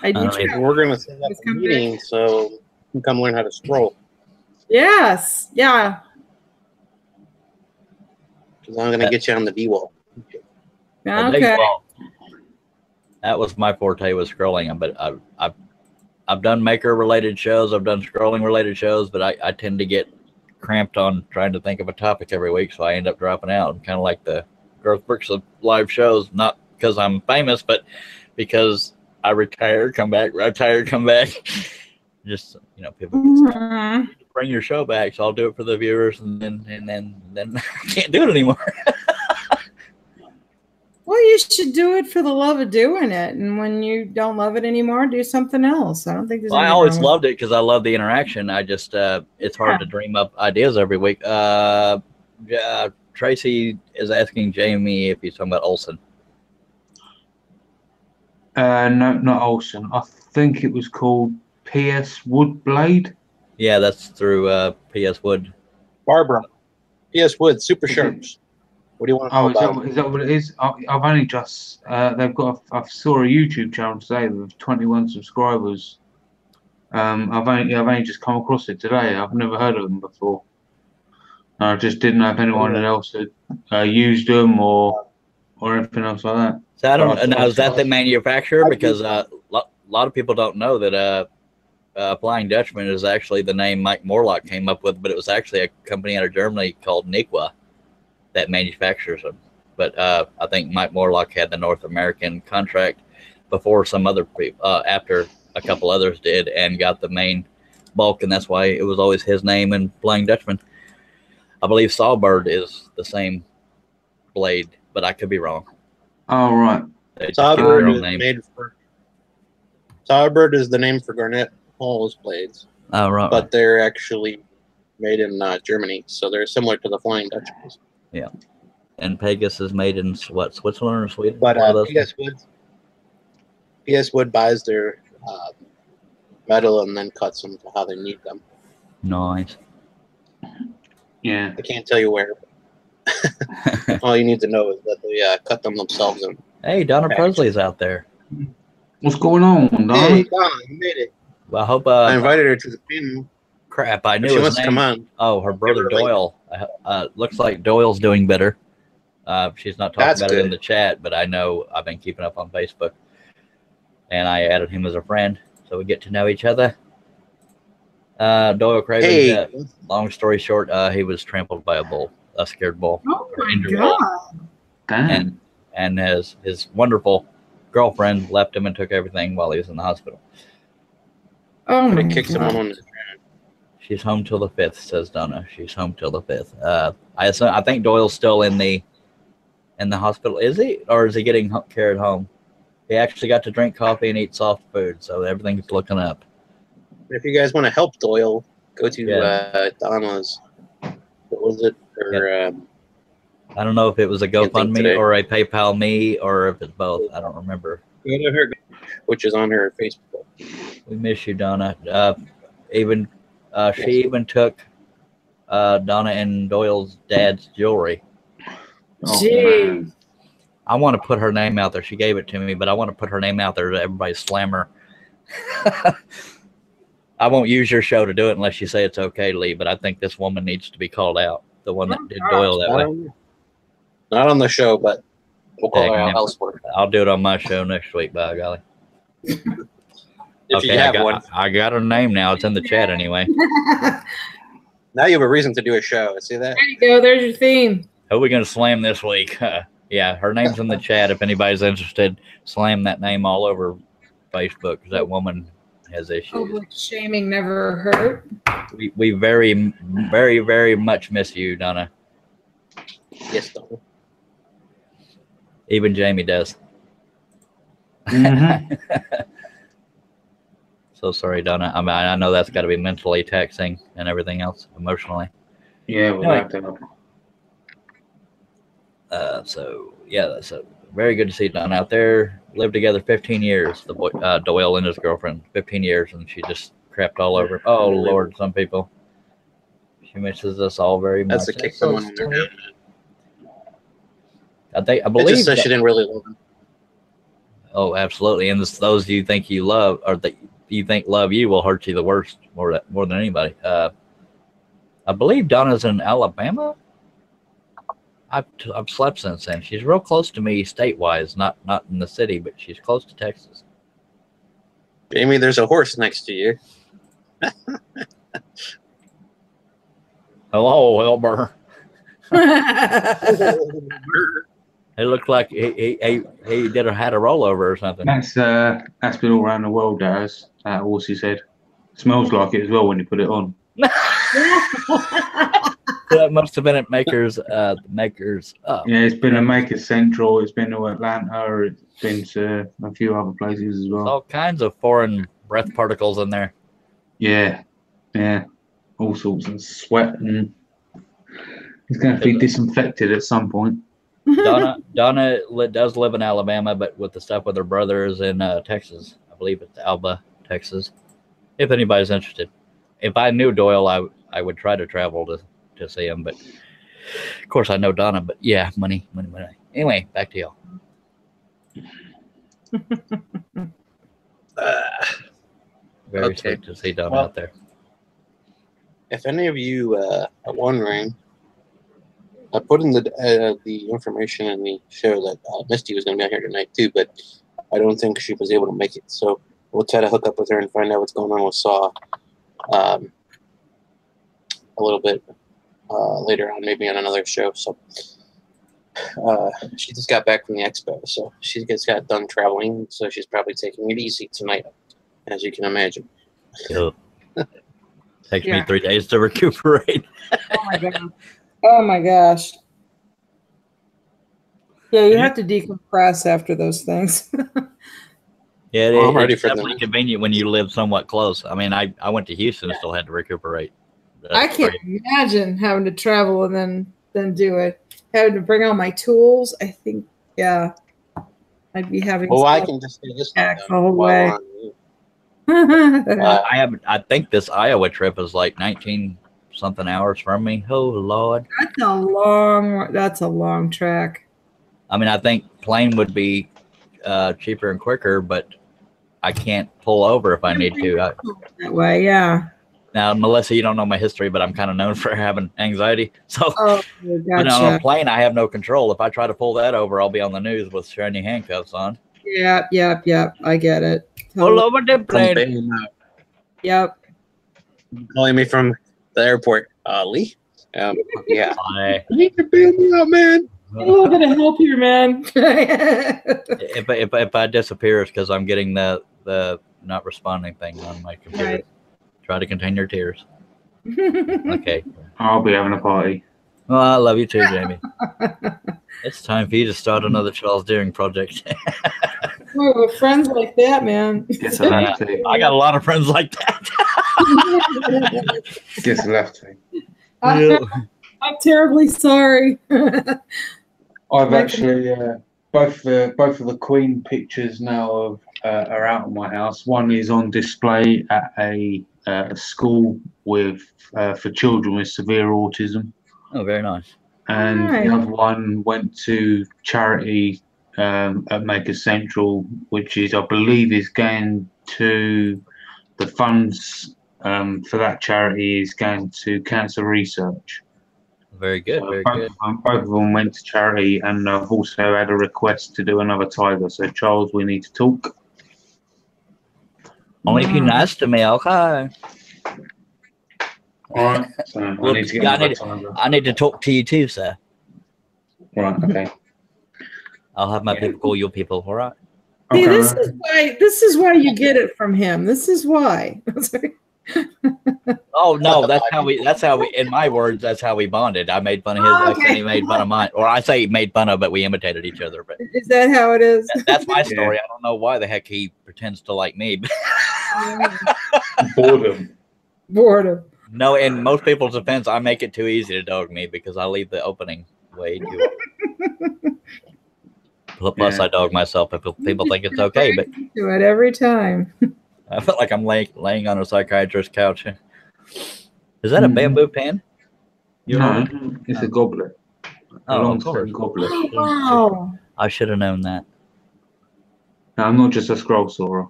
I do. We're going to set up a meeting so you can come learn how to scroll. Yes. Yeah. Because I'm going to get you on the D-wall. Okay. That was my forte, was scrolling. But I've done maker related shows. I've done scrolling related shows, but I tend to get cramped on trying to think of a topic every week, so I end up dropping out. Kind of like the growth bricks of live shows, not because I'm famous, but because I retire, come back, retire, come back. Just, you know, people can bring your show back, so I'll do it for the viewers, and then I can't do it anymore. Well, you should do it for the love of doing it, and when you don't love it anymore, do something else. I don't think there's. Well, I always loved it because I love the interaction. I just it's hard to dream up ideas every week. Tracy is asking Jamie if he's talking about Olsen. No, not Olsen. I think it was called PS Wood Blade. Yeah, that's through PS Wood. Barbara. PS Wood, super sharps. What do you want to know about? Is that what it is? I've only just they've got. I saw a YouTube channel today with 21 subscribers. I've only just come across it today. I've never heard of them before. I just didn't know if anyone else had used them or anything else like that. So I don't know. Is that the manufacturer? Because a lot of people don't know that Flying Dutchman is actually the name Mike Morlock came up with, but it was actually a company out of Germany called Nikwa that manufactures them. But I think Mike Morlock had the North American contract before some other people, after a couple others did, and got the main bulk, and that's why it was always his name and Flying Dutchman. I believe Sawbird is the same blade, but I could be wrong. Oh, right. Sawbird is the name for Garnet Hall's blades. Oh, right. But they're actually made in Germany, so they're similar to the Flying Dutchmans. Yeah. And Pegasus is made in what, Switzerland or Sweden? But PS Wood buys their metal and then cuts them to how they need them. Nice. Yeah. I can't tell you where. All you need to know is that they cut them themselves. Hey, Donna Presley's out there. What's going on, Donna? Hey, Donna, you made it. Well, I hope I invited her to the panel. Crap, I knew she his wants name. to come on. Oh, her brother Doyle. Looks like Doyle's doing better. She's not talking about it in the chat, but I know I've been keeping up on Facebook. And I added him as a friend, so we get to know each other. Doyle Craven, long story short, he was trampled by a scared bull. Oh my God. And his wonderful girlfriend left him and took everything while he was in the hospital. Oh my God. She's home till the 5th, says Donna. She's home till the 5th. I think Doyle's still in the hospital. Is he? Or is he getting carried home? He actually got to drink coffee and eat soft food, so everything's looking up. If you guys want to help Doyle, go to Donna's. What was it? I don't know if it was a GoFundMe or a PayPal me or if it's both. I don't remember. Go to her, which is on her Facebook. We miss you, Donna. She even took Donna and Doyle's dad's jewelry. Jeez. I want to put her name out there. She gave it to me, but I want to put her name out there to everybody slam her. I won't use your show to do it unless you say it's okay, Lee, but I think this woman needs to be called out. The one that did Doyle that way. Not on the show, but we'll call her out elsewhere. I'll do it on my show next week, by golly. If you have one. I got her name now. It's in the chat anyway. Now you have a reason to do a show. See that? There you go. There's your theme. Who are we going to slam this week? Yeah, her name's in the chat. If anybody's interested, slam that name all over Facebook because that woman has issues. Public shaming never hurt. We very, very, very much miss you, Donna. Yes, Donna. Even Jamie does. Mm-hmm. So sorry, Donna. I mean, I know that's got to be mentally taxing and everything else, emotionally. Yeah, we'll have to. So very good to see Donna out there. Lived together 15 years. The boy, Doyle and his girlfriend, 15 years, and she just crapped all over. Oh Lord, some people. She misses us all very much. That's to kick someone in their head. I believe. It just says she didn't really love him. Oh, absolutely. And those you think you love, or that you think love you, will hurt you the worst more than anybody. I believe Donna's in Alabama. I've slept since then. She's real close to me state-wise, not in the city, but she's close to Texas. Jamie, there's a horse next to you. Hello, Wilbur. It looked like he had a rollover or something. That's been all around the world. That horse's head smells like it as well when you put it on. So that must have been at Makers. Makers Up. Yeah, it's been a Maker Central. It's been to Atlanta. It's been to a few other places as well. All kinds of foreign breath particles in there. Yeah, all sorts of sweat, and it's going to be disinfected at some point. Donna does live in Alabama, but with the stuff with her brother is in Texas. I believe it's Alba, Texas. If anybody's interested, if I knew Doyle, I would try to travel to see him, but of course I know Donna. But yeah, money. Anyway, back to y'all. Very sweet to see Donna out there. If any of you are wondering, I put in the information in the show that Misty was going to be out here tonight too, but I don't think she was able to make it. So we'll try to hook up with her and find out what's going on with SAW a little bit later on, maybe on another show. So she just got back from the Expo, so she just got done traveling, so she's probably taking it easy tonight, as you can imagine. Takes me 3 days to recuperate. Oh my gosh. Yeah, you have to decompress after those things. Yeah, I'm ready it's for definitely convenient when you live somewhat close. I mean, I went to Houston and still had to recuperate. I can't imagine having to travel and then do it. Having to bring all my tools. I think, I'd be having. Well, I can just do this the whole way. I think this Iowa trip is like 19-something hours from me. Oh Lord, that's a long track. I mean, I think plane would be cheaper and quicker, but I can't pull over if I need to. That way, yeah. Now, Melissa, you don't know my history, but I'm kind of known for having anxiety. So, gotcha. But on a plane, I have no control. If I try to pull that over, I'll be on the news with shiny handcuffs on. Yep. I get it. Pull over the plane. Yep. Calling me from the airport, Lee. Yeah. Hi. You need to bail me out, man. I'm not gonna help you, man. If I disappear, it's because I'm getting the not responding thing on my computer. Right. Try to contain your tears. Okay. I'll be having a party. Well, I love you too, Jamie. It's time for you to start another Charles Deering project. With friends like that, man. Guess I'll have to. I got a lot of friends like that. Guess I'll have to. I'm terribly sorry. I've actually both of the Queen pictures now are out of my house. One is on display at a school with for children with severe autism. Oh, very nice. And the other one went to charity at Maker Central, which is, I believe, is going to the funds for that charity is going to cancer research. Very good. Very good. Both of them went to charity, and I've also had a request to do another tiger. So, Charles, we need to talk. Only if you're nice to me, okay. All right. So I need to talk to you too, sir. Right. Okay. I'll have my people call you people. All right. See, this is why you get it from him. This is why. Oh no, that's how we in my words, that's how we bonded. I made fun of his accent, he made fun of mine. Or I say made fun of, but we imitated each other. But is that how it is? That's my story. I don't know why the heck he pretends to like me. Boredom. No, in most people's defense, I make it too easy to dog me because I leave the opening way too. Plus, I dog myself if people think it's okay. But do it every time. I felt like I'm laying on a psychiatrist's couch. Is that a bamboo pan? No, it's a goblet. Oh, of course. Goblet. Oh, wow. I should have known that. No, I'm not just a scroll sawer.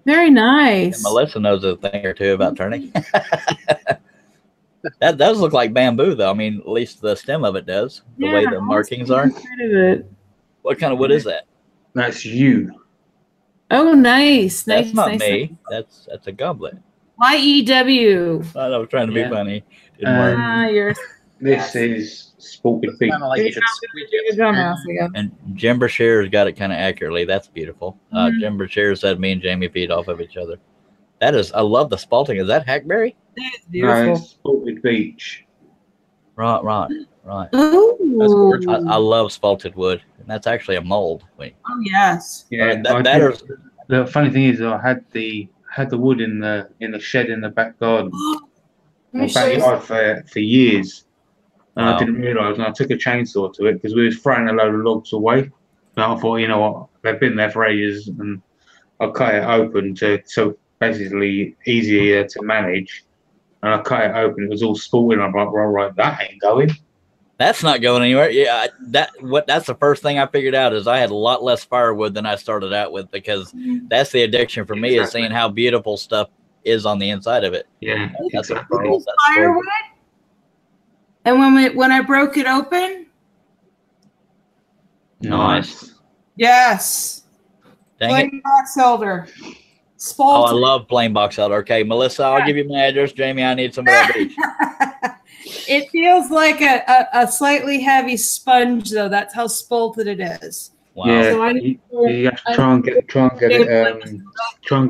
Very nice. And Melissa knows a thing or two about turning. That does look like bamboo, though. I mean, at least the stem of it does. The way the markings are. What kind of wood is that? That's you. Oh, nice. That's not nice, me. That's a goblet. YEW. I was trying to be funny. Didn't work. This is Sported Beach. Kind of like if it's You're a dumbass again. And Jim Brashear's got it kind of accurately. That's beautiful. Mhm. Jim Brashear said me and Jamie feed off of each other. That is, I love the spalting. Is that hackberry? That is No, beautiful. it's Sported Beach. Right. Oh, I love spalted wood, and that's actually a mold. Wait, oh yes. Yeah, the funny thing is, I had the wood in the shed in the back garden, Let my me show you. backyard for years, and Wow. I didn't realise. And I took a chainsaw to it because we was throwing a load of logs away. And I thought, you know what, they've been there for ages, and I cut it open so basically easier to manage. And I cut it open; it was all sporting. I'm like, right, that ain't going. That's not going anywhere. Yeah, that's the first thing I figured out is I had a lot less firewood than I started out with, because that's the addiction for me, is seeing how beautiful stuff is on the inside of it. Yeah, That's exactly. a pearl. That's Firewood. And when I broke it open, Nice. yes, Dang it. plain box elder, Oh, I spalted. love plain box elder. Okay, Melissa, I'll give you my address. Jamie, I need some of that bleach. It feels like a slightly heavy sponge, though. That's how spalted it is. Wow. Yeah, So I need to- you have to try and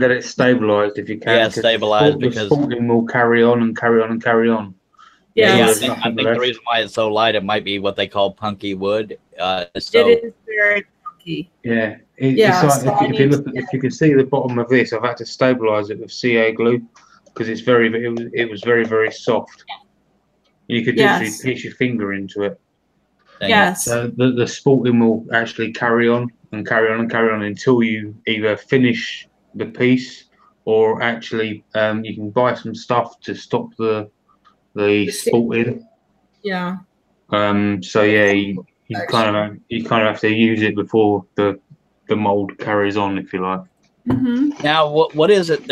get it stabilized if you can. Yeah, 'cause stabilized, the because sporting will carry on and carry on and carry on. Yeah, I there's think nothing the left. reason why it's so light, it might be what they call punky wood. it is very funky. Yeah, Yeah, it's so I like if you need look, if you can see the bottom of this, I've had to stabilize it with CA glue because it was very, very soft. You could literally Yes. piece your finger into it. Dang it. Yes. So the sporting will actually carry on and carry on and carry on until you either finish the piece, or actually you can buy some stuff to stop the sporting. Yeah. So yeah, you kind of have to use it before the mold carries on, if you like. Mm-hmm. Now, what is it?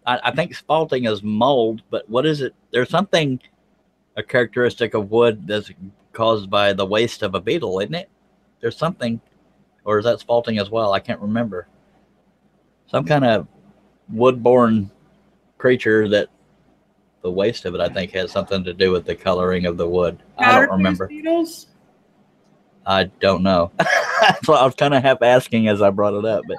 I think spalting is mold, but what is it? There's something, a characteristic of wood that's caused by the waste of a beetle, isn't it? There's something, or is that spalting as well? I can't remember. Some kind of wood-borne creature that the waste of it, I think, has something to do with the coloring of the wood. I don't remember. Beetles? I don't know. So I was kind of half asking as I brought it up, but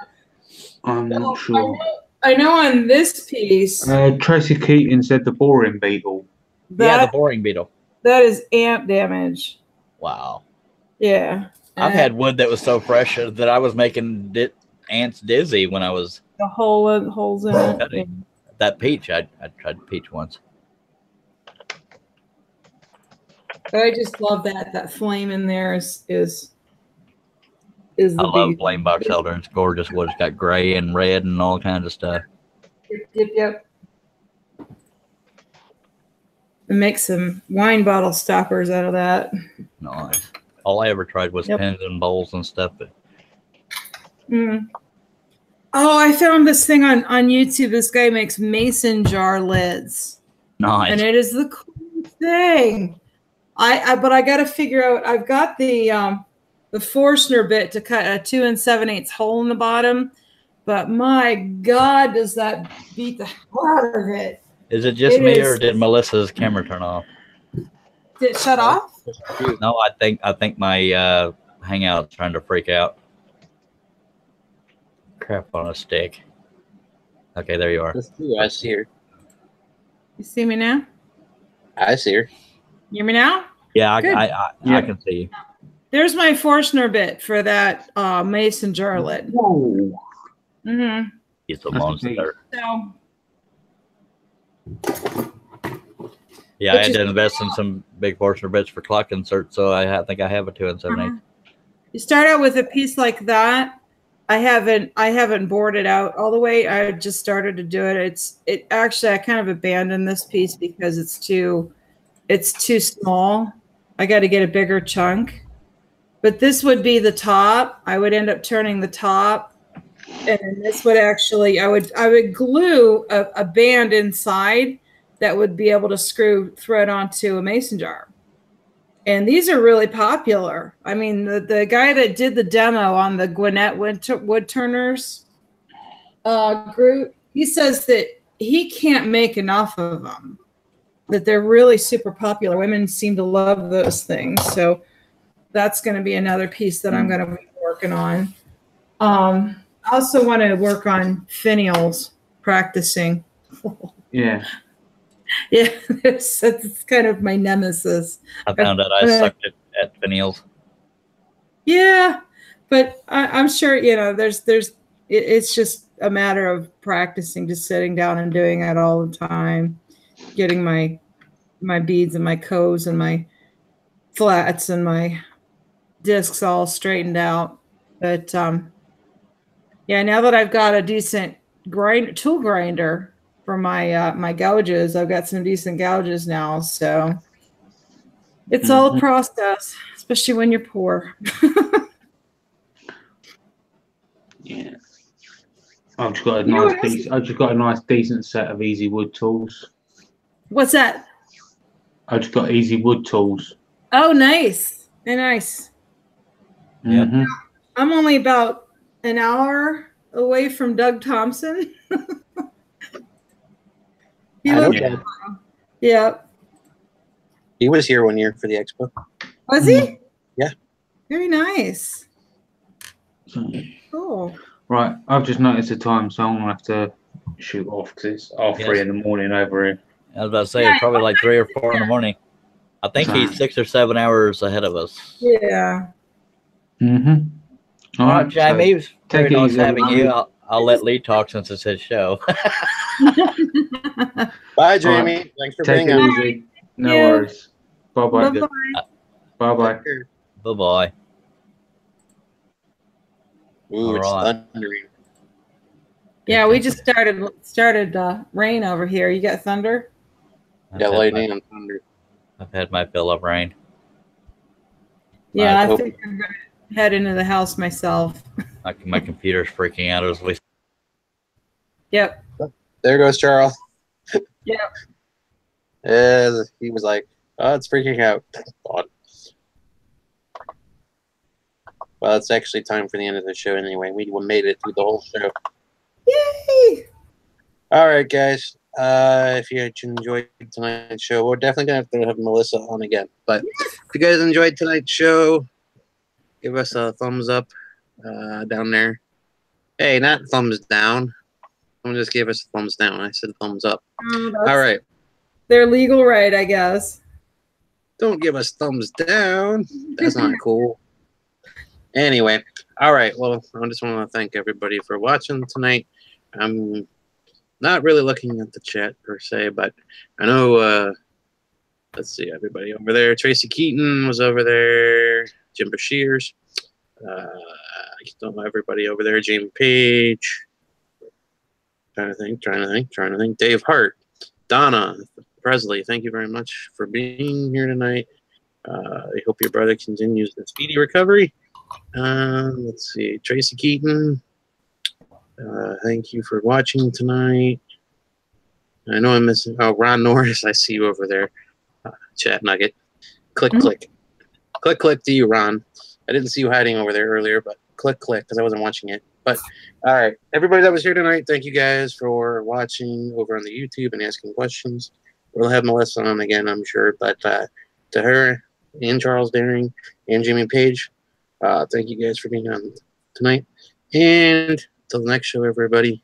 I'm Well, not sure. I know on this piece, Tracy Keaton said the boring beetle. yeah, the that boring beetle. that is ant damage. Wow. Yeah. I've had wood that was so fresh that I was making ants dizzy when I was the holes in it. cutting. That peach, I tried peach once. But I just love that flame in there is I the love big. plain box elder. It's gorgeous wood. It's got gray and red and all kinds of stuff. Yep. And make some wine bottle stoppers out of that. Nice. All I ever tried was pens and bowls and stuff. But Mm. Oh, I found this thing on YouTube. This guy makes mason jar lids. nice. And it is the coolest thing. But I got to figure out. I've got the Forstner bit to cut a 2 7/8 hole in the bottom, but my God, does that beat the hell out of it? Is it just It me, is- or did Melissa's camera turn off? Did it shut off? No, I think my Hangout's trying to freak out. Crap on a stick. Okay, there you are. That's true. I see her. You see me now? I see her. You hear me now? Yeah, Good. I can see you. There's my Forstner bit for that mason jar lid. Whoa. Mm-hmm. He's a That's monster. So Yeah, I Which had to is- invest in some big Forstner bits for clock insert, so I think I have a 2 7/8. you start out with a piece like that. I haven't bored it out all the way. I just started to do it. It actually, I kind of abandoned this piece because it's too small. I got to get a bigger chunk. But this would be the top. I would end up turning the top, and then this would actually, I would glue a band inside that would be able to screw thread onto a mason jar. And these are really popular. I mean, the guy that did the demo on the Gwinnett Wood Turners group, he says that he can't make enough of them. that they're really super popular. Women seem to love those things. So that's going to be another piece that I'm going to be working on. I also want to work on finials, practicing. Yeah. Yeah, it's kind of my nemesis. I found out I sucked at finials. Yeah, but I'm sure, you know, it's just a matter of practicing, just sitting down and doing it all the time, getting my beads and my coves and my flats and my discs all straightened out. But yeah, now that I've got a decent tool grinder for my my gouges, I've got some decent gouges now, so it's all a process, especially when you're poor. Yeah. I've just got a nice decent set of easy wood tools. What's that? I've just got easy wood tools. Oh, nice. Very nice. Mm-hmm. I'm only about an hour away from Doug Thompson. Yeah. He was here one year for the expo. Was he? Yeah. Very nice. Cool. Right, I've just noticed the time, so I'm gonna have to shoot off because it's 3 in the morning over here. I was about to say it's probably like 3 or 4 in the morning. I think he's 6 or 7 hours ahead of us. Yeah. All right, Jamie. So Very nice having you. everybody. I'll let Lee talk since it's his show. Bye, Jamie. Right. Thanks for Take being it on. easy. No worries. Bye-bye. Bye-bye. Bye-bye. Bye-bye. Ooh, it's All right. thundering. Yeah, we just started rain over here. You got thunder? Yeah, lightning and thunder. I've had my fill of rain. Yeah, I think I'm going to head into the house myself. My computer's freaking out as we. Yep. There goes Charles. Yep. He was like, oh, it's freaking out. God. Well, it's actually time for the end of the show anyway. We made it through the whole show. Yay! All right, guys. If you enjoyed tonight's show, we're definitely going to have Melissa on again. But if you guys enjoyed tonight's show, give us a thumbs up down there. Hey, not thumbs down. Someone just gave us a thumbs down. I said thumbs up. All right. Their legal right, I guess. Don't give us thumbs down. That's not cool. Anyway, all right. Well, I just want to thank everybody for watching tonight. I'm not really looking at the chat per se, but I know, let's see, everybody over there. Tracy Keaton was over there. Jim Bashirs. I don't know everybody over there. Jamie Page. Trying to think. Dave Hart. Donna Presley, thank you very much for being here tonight. I hope your brother continues the speedy recovery. Let's see. Tracy Keaton. Thank you for watching tonight. I know I'm missing. Oh, Ron Norris, I see you over there. Chat Nugget. Click, click. Click, click to you, Ron. I didn't see you hiding over there earlier, but click, click, because I wasn't watching it. But, all right. Everybody that was here tonight, thank you guys for watching over on the YouTube and asking questions. We'll have Melissa on again, I'm sure. But to her and Charles Daring and Jimmy Page, thank you guys for being on tonight. And till the next show, everybody.